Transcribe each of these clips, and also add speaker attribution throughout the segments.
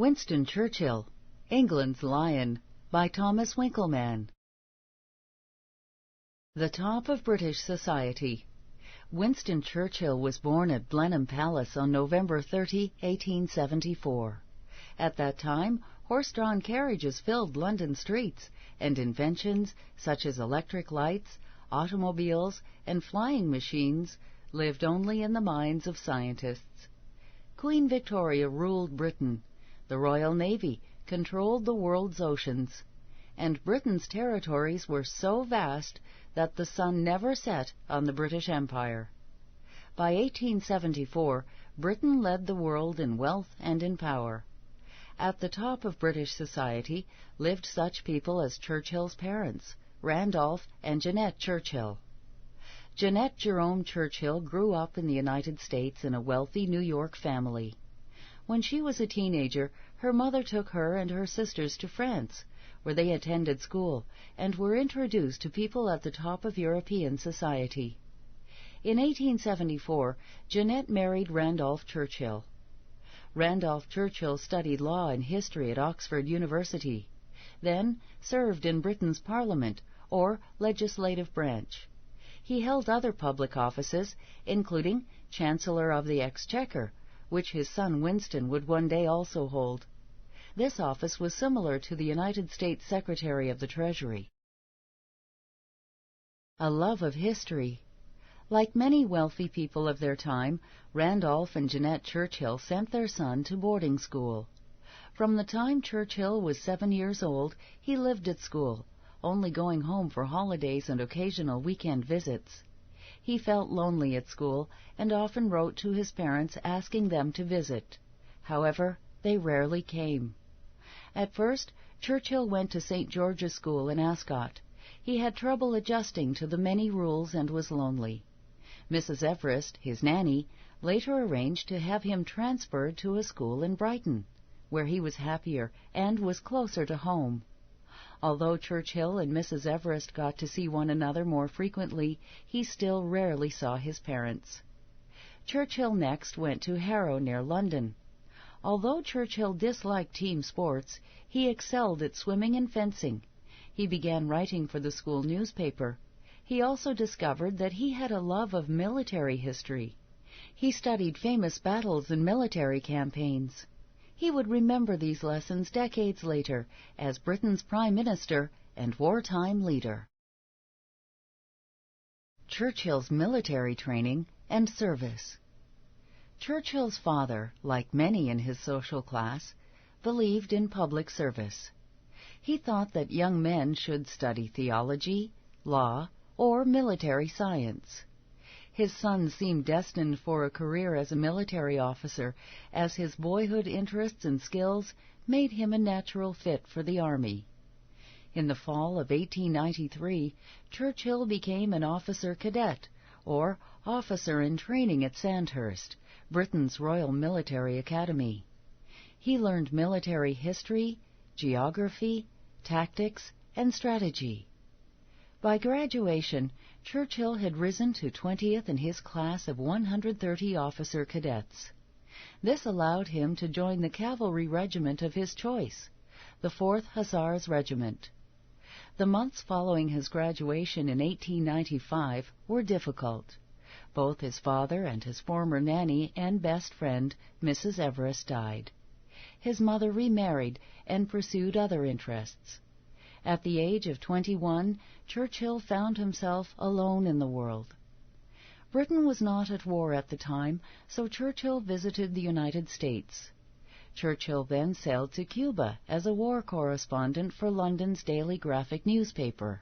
Speaker 1: Winston Churchill, England's Lion, by Thomas Winkelmann. The Top of British Society. Winston Churchill was born at Blenheim Palace on November 30, 1874. At that time, horse-drawn carriages filled London streets, and inventions such as electric lights, automobiles, and flying machines lived only in the minds of scientists. Queen Victoria ruled Britain. The Royal Navy controlled the world's oceans, and Britain's territories were so vast that the sun never set on the British Empire. By 1874, Britain led the world in wealth and in power. At the top of British society lived such people as Churchill's parents, Randolph and Jeanette Churchill. Jeanette Jerome Churchill grew up in the United States in a wealthy New York family. When she was a teenager, her mother took her and her sisters to France, where they attended school and were introduced to people at the top of European society. In 1874, Jeanette married Randolph Churchill. Randolph Churchill studied law and history at Oxford University, then served in Britain's Parliament, or legislative branch. He held other public offices, including Chancellor of the Exchequer, which his son Winston would one day also hold. This office was similar to the United States Secretary of the Treasury. A love of history. Like many wealthy people of their time, Randolph and Jeanette Churchill sent their son to boarding school. From the time Churchill was 7 years old, he lived at school, only going home for holidays and occasional weekend visits. He felt lonely at school and often wrote to his parents asking them to visit. However, they rarely came. At first, Churchill went to St. George's School in Ascot. He had trouble adjusting to the many rules and was lonely. Mrs. Everest, his nanny, later arranged to have him transferred to a school in Brighton, where he was happier and was closer to home. Although Churchill and Mrs. Everest got to see one another more frequently, he still rarely saw his parents. Churchill next went to Harrow near London. Although Churchill disliked team sports, he excelled at swimming and fencing. He began writing for the school newspaper. He also discovered that he had a love of military history. He studied famous battles and military campaigns. He would remember these lessons decades later as Britain's Prime Minister and wartime leader. Churchill's military training and service. Churchill's father, like many in his social class, believed in public service. He thought that young men should study theology, law, or military science. His son seemed destined for a career as a military officer, as his boyhood interests and skills made him a natural fit for the army. In the fall of 1893, Churchill became an officer cadet, or officer in training at Sandhurst, Britain's Royal Military Academy. He learned military history, geography, tactics, and strategy. By graduation, Churchill had risen to 20th in his class of 130 officer cadets. This allowed him to join the cavalry regiment of his choice, the 4th Hussars Regiment. The months following his graduation in 1895 were difficult. Both his father and his former nanny and best friend, Mrs. Everest, died. His mother remarried and pursued other interests. At the age of 21, Churchill found himself alone in the world. Britain was not at war at the time, so Churchill visited the United States. Churchill then sailed to Cuba as a war correspondent for London's Daily Graphic newspaper.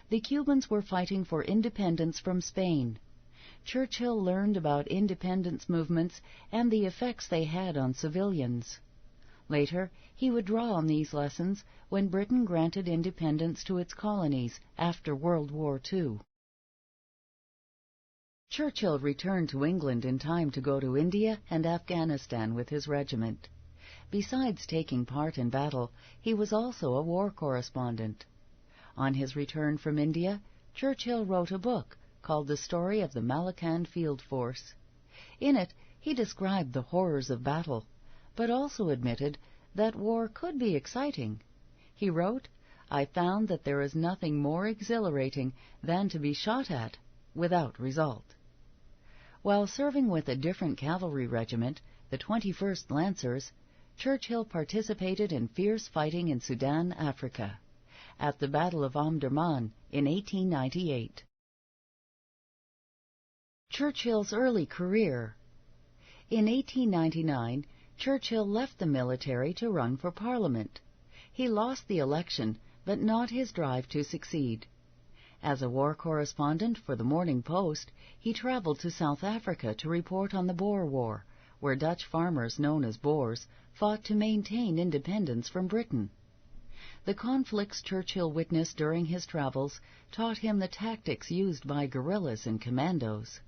Speaker 1: The Cubans were fighting for independence from Spain. Churchill learned about independence movements and the effects they had on civilians. Later, he would draw on these lessons when Britain granted independence to its colonies after World War II. Churchill returned to England in time to go to India and Afghanistan with his regiment. Besides taking part in battle, he was also a war correspondent. On his return from India, Churchill wrote a book called The Story of the Malakand Field Force. In it, he described the horrors of battle, but also admitted that war could be exciting. He wrote, "I found that there is nothing more exhilarating than to be shot at without result." While serving with a different cavalry regiment, the 21st Lancers, Churchill participated in fierce fighting in Sudan, Africa, at the Battle of Omdurman in 1898. Churchill's early career. In 1899, Churchill left the military to run for Parliament. He lost the election, but not his drive to succeed. As a war correspondent for the Morning Post, he traveled to South Africa to report on the Boer War, where Dutch farmers known as Boers fought to maintain independence from Britain. The conflicts Churchill witnessed during his travels taught him the tactics used by guerrillas and commandos.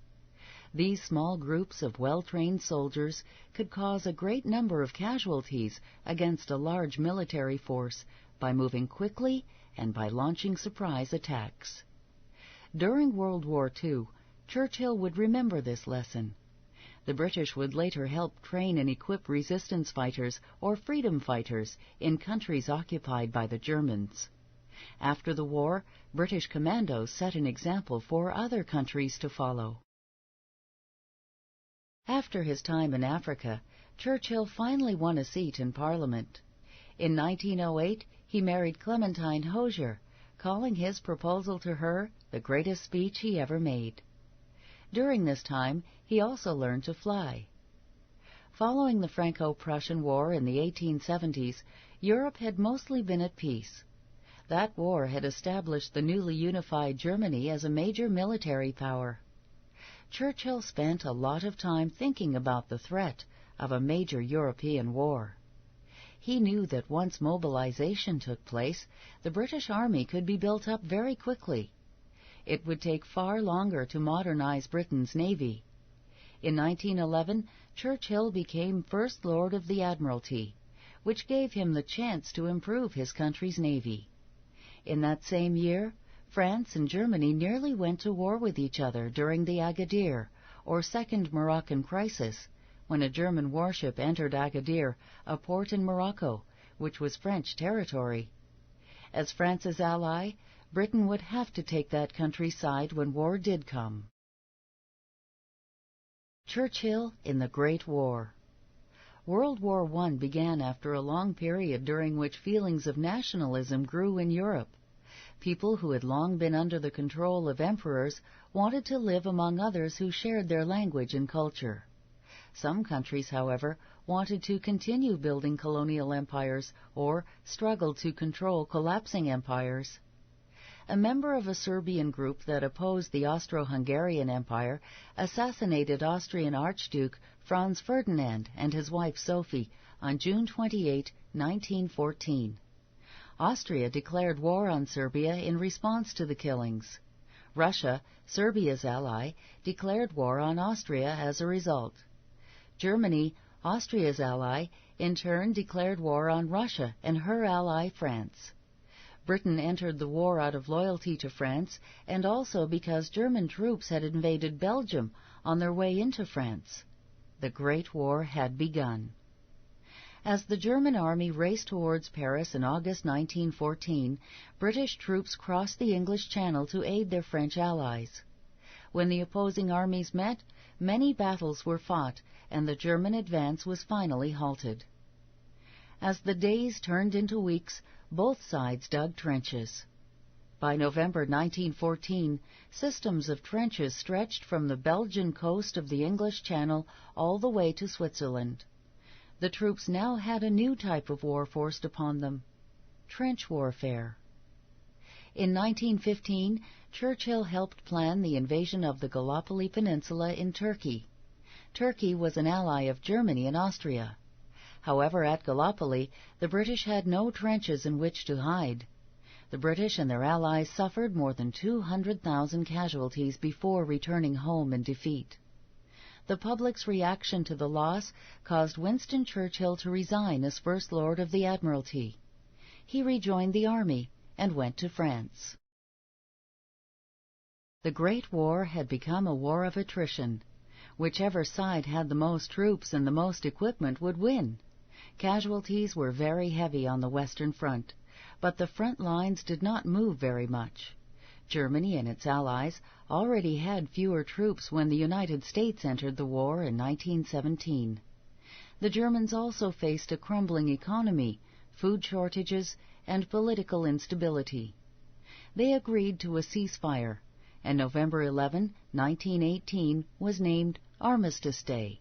Speaker 1: These small groups of well-trained soldiers could cause a great number of casualties against a large military force by moving quickly and by launching surprise attacks. During World War II, Churchill would remember this lesson. The British would later help train and equip resistance fighters or freedom fighters in countries occupied by the Germans. After the war, British commandos set an example for other countries to follow. After his time in Africa, Churchill finally won a seat in Parliament. In 1908, he married Clementine Hosier, calling his proposal to her the greatest speech he ever made. During this time, he also learned to fly. Following the Franco-Prussian War in the 1870s, Europe had mostly been at peace. That war had established the newly unified Germany as a major military power. Churchill spent a lot of time thinking about the threat of a major European war. He knew that once mobilization took place, the British Army could be built up very quickly. It would take far longer to modernize Britain's navy. In 1911, Churchill became First Lord of the Admiralty, which gave him the chance to improve his country's navy. In that same year, France and Germany nearly went to war with each other during the Agadir, or Second Moroccan Crisis, when a German warship entered Agadir, a port in Morocco, which was French territory. As France's ally, Britain would have to take that country's side when war did come. Churchill in the Great War. World War I began after a long period during which feelings of nationalism grew in Europe. People who had long been under the control of emperors wanted to live among others who shared their language and culture. Some countries, however, wanted to continue building colonial empires or struggled to control collapsing empires. A member of a Serbian group that opposed the Austro-Hungarian Empire assassinated Austrian Archduke Franz Ferdinand and his wife Sophie on June 28, 1914. Austria declared war on Serbia in response to the killings. Russia, Serbia's ally, declared war on Austria as a result. Germany, Austria's ally, in turn declared war on Russia and her ally France. Britain entered the war out of loyalty to France and also because German troops had invaded Belgium on their way into France. The Great War had begun. As the German army raced towards Paris in August 1914, British troops crossed the English Channel to aid their French allies. When the opposing armies met, many battles were fought, and the German advance was finally halted. As the days turned into weeks, both sides dug trenches. By November 1914, systems of trenches stretched from the Belgian coast of the English Channel all the way to Switzerland. The troops now had a new type of war forced upon them: trench warfare. In 1915, Churchill helped plan the invasion of the Gallipoli Peninsula in Turkey. Turkey was an ally of Germany and Austria. However, at Gallipoli, the British had no trenches in which to hide. The British and their allies suffered more than 200,000 casualties before returning home in defeat. The public's reaction to the loss caused Winston Churchill to resign as First Lord of the Admiralty. He rejoined the army and went to France. The Great War had become a war of attrition. Whichever side had the most troops and the most equipment would win. Casualties were very heavy on the Western Front, but the front lines did not move very much. Germany and its allies already had fewer troops when the United States entered the war in 1917. The Germans also faced a crumbling economy, food shortages, and political instability. They agreed to a ceasefire, and November 11, 1918 was named Armistice Day.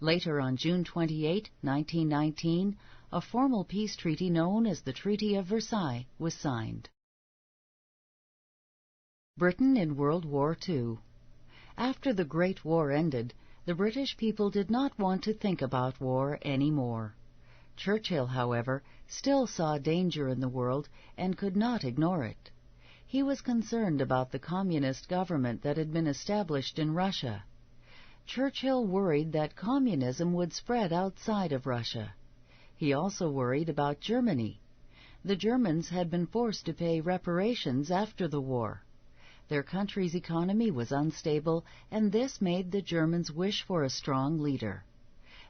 Speaker 1: Later, on June 28, 1919, a formal peace treaty known as the Treaty of Versailles was signed. Britain in World War II. After the Great War ended, the British people did not want to think about war anymore. Churchill, however, still saw danger in the world and could not ignore it. He was concerned about the communist government that had been established in Russia. Churchill worried that communism would spread outside of Russia. He also worried about Germany. The Germans had been forced to pay reparations after the war. Their country's economy was unstable, and this made the Germans wish for a strong leader.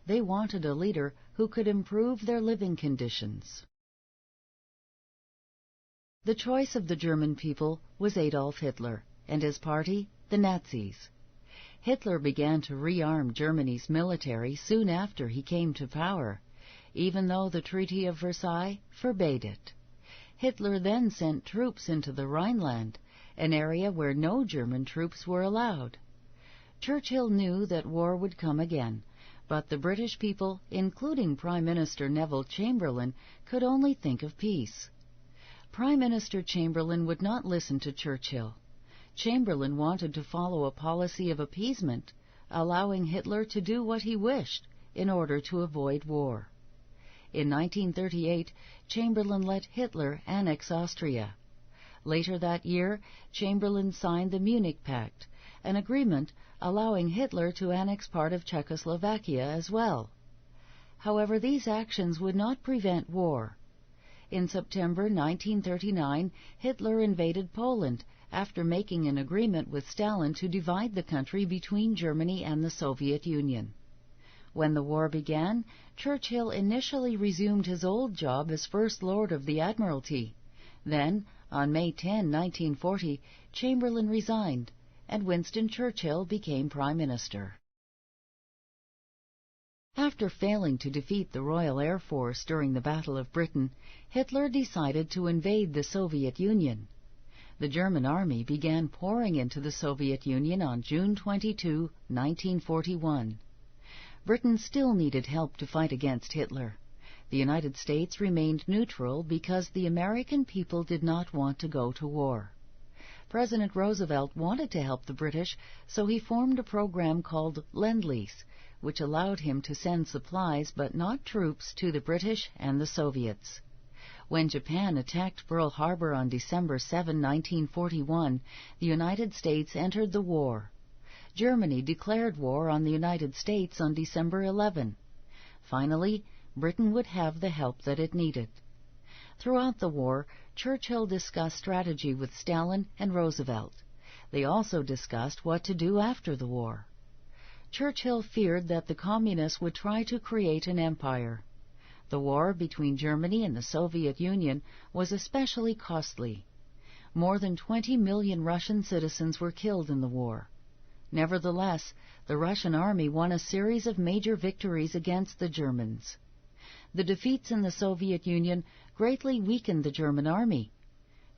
Speaker 1: They wanted a leader who could improve their living conditions. The choice of the German people was Adolf Hitler and his party, the Nazis. Hitler began to rearm Germany's military soon after he came to power, even though the Treaty of Versailles forbade it. Hitler then sent troops into the Rhineland, an area where no German troops were allowed. Churchill knew that war would come again, but the British people, including Prime Minister Neville Chamberlain, could only think of peace. Prime Minister Chamberlain would not listen to Churchill. Chamberlain wanted to follow a policy of appeasement, allowing Hitler to do what he wished in order to avoid war. In 1938, Chamberlain let Hitler annex Austria. Later that year, Chamberlain signed the Munich Pact, an agreement allowing Hitler to annex part of Czechoslovakia as well. However, these actions would not prevent war. In September 1939, Hitler invaded Poland after making an agreement with Stalin to divide the country between Germany and the Soviet Union. When the war began, Churchill initially resumed his old job as First Lord of the Admiralty. Then, on May 10, 1940, Chamberlain resigned, and Winston Churchill became Prime Minister. After failing to defeat the Royal Air Force during the Battle of Britain, Hitler decided to invade the Soviet Union. The German army began pouring into the Soviet Union on June 22, 1941. Britain still needed help to fight against Hitler. The United States remained neutral because the American people did not want to go to war. President Roosevelt wanted to help the British, so he formed a program called Lend-Lease, which allowed him to send supplies but not troops to the British and the Soviets. When Japan attacked Pearl Harbor on December 7, 1941, the United States entered the war. Germany declared war on the United States on December 11. Finally, Britain would have the help that it needed. Throughout the war, Churchill discussed strategy with Stalin and Roosevelt. They also discussed what to do after the war. Churchill feared that the Communists would try to create an empire. The war between Germany and the Soviet Union was especially costly. More than 20 million Russian citizens were killed in the war. Nevertheless, the Russian army won a series of major victories against the Germans. The defeats in the Soviet Union greatly weakened the German army.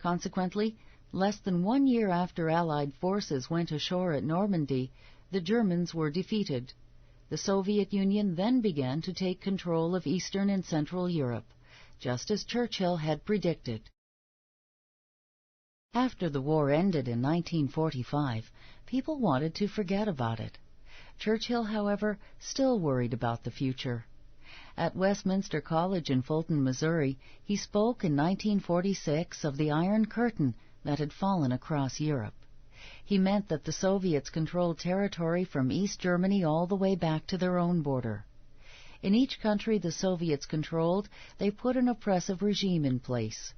Speaker 1: Consequently, less than 1 year after Allied forces went ashore at Normandy, the Germans were defeated. The Soviet Union then began to take control of Eastern and Central Europe, just as Churchill had predicted. After the war ended in 1945, people wanted to forget about it. Churchill, however, still worried about the future. At Westminster College in Fulton, Missouri, he spoke in 1946 of the Iron Curtain that had fallen across Europe. He meant that the Soviets controlled territory from East Germany all the way back to their own border. In each country the Soviets controlled, they put an oppressive regime in place.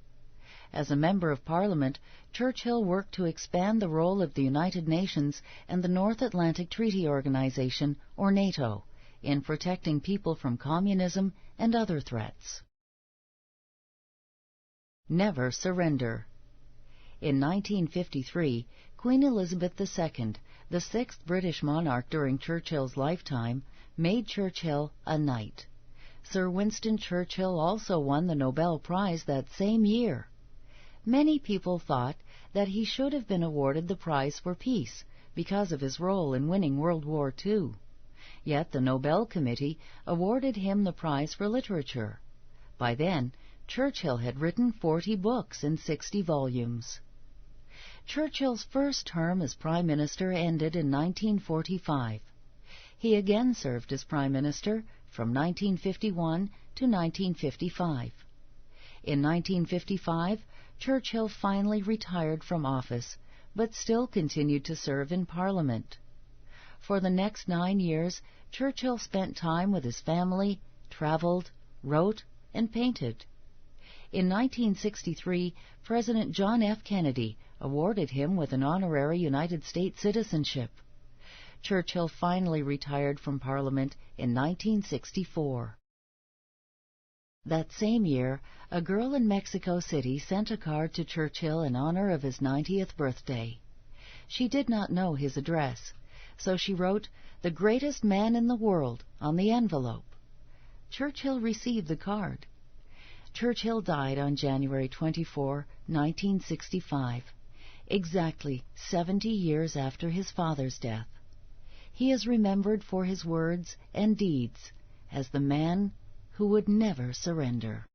Speaker 1: As a member of Parliament, Churchill worked to expand the role of the United Nations and the North Atlantic Treaty Organization, or NATO, in protecting people from communism and other threats. Never surrender. In 1953, Queen Elizabeth II, the sixth British monarch during Churchill's lifetime, made Churchill a knight. Sir Winston Churchill also won the Nobel Prize that same year. Many people thought that he should have been awarded the prize for peace because of his role in winning World War II. Yet the Nobel Committee awarded him the prize for literature. By then, Churchill had written 40 books in 60 volumes. Churchill's first term as Prime Minister ended in 1945. He again served as Prime Minister from 1951 to 1955. In 1955, Churchill finally retired from office, but still continued to serve in Parliament. For the next 9 years, Churchill spent time with his family, traveled, wrote, and painted. In 1963, President John F. Kennedy awarded him with an honorary United States citizenship. Churchill finally retired from Parliament in 1964. That same year, a girl in Mexico City sent a card to Churchill in honor of his 90th birthday. She did not know his address, so she wrote, "The greatest man in the world," on the envelope. Churchill received the card. Churchill died on January 24, 1965, exactly 70 years after his father's death. He is remembered for his words and deeds as the man who would never surrender.